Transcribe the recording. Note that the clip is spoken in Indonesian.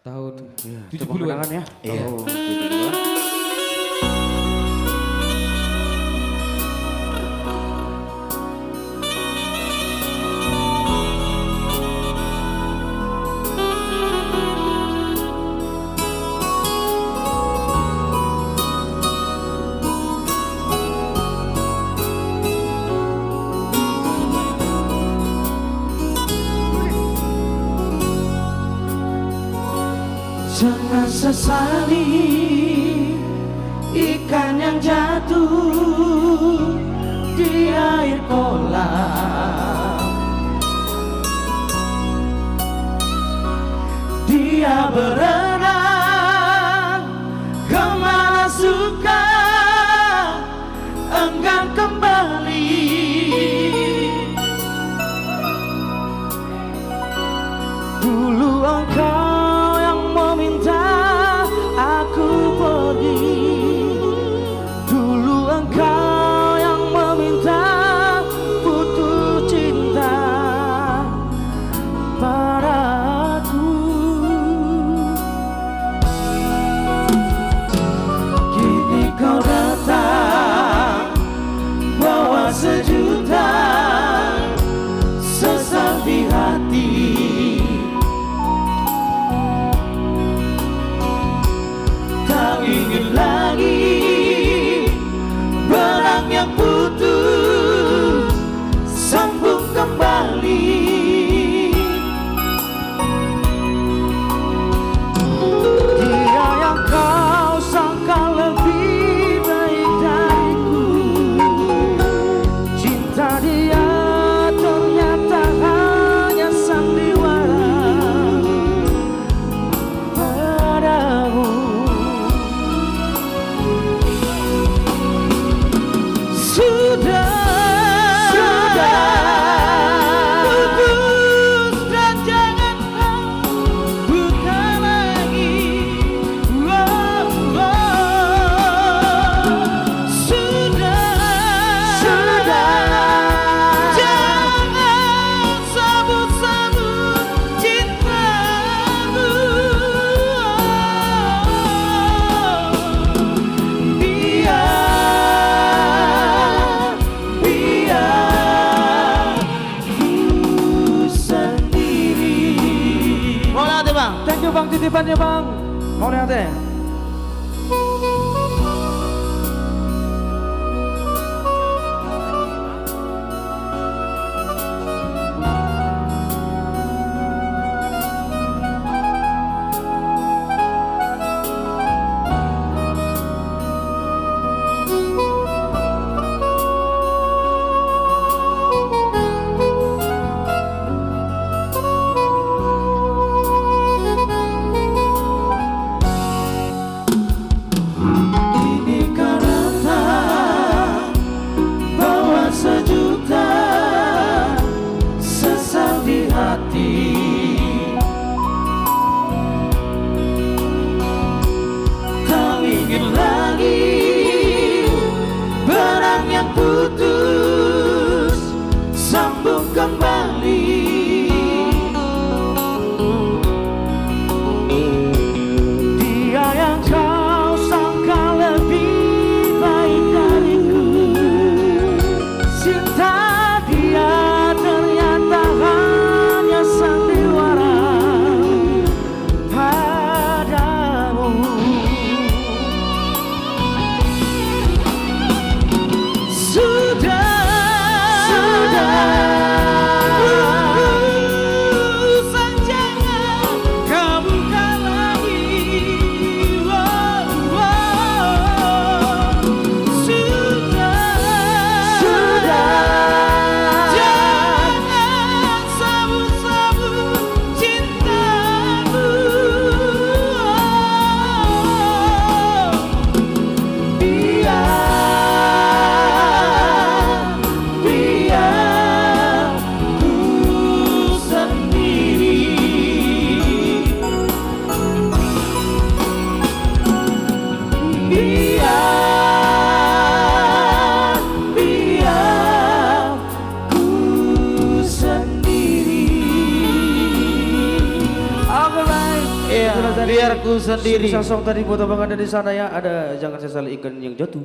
tahun Iya, 70-an ya. Iya. Oh, 70-an. Jangan sesali ikan yang jatuh di air kolam. Dia berenang kemana suka, enggan kembali. Dulu engkau yang meminta aku pergi, dulu engkau yang meminta putus cinta padaku. Kini kau datang bawa sejuta sesal di hati. Tak ingin lagi benang yang putus sambung kembali. Dia yang kau sangka lebih baik dariku, cinta dia ternyata hanya sandiwara padamu. Sudah putus dan jangan kau buka lagi. Sudah jangan sabut-sabut cintamu. Biar ku sendiri. Mau lihat bang? Thank you bang, titipannya bang. Mau lihat deh? tadi biar ku sendiri. Sosok tadi buat abang ada di sana ya. Ada jangan sesal ikan yang jatuh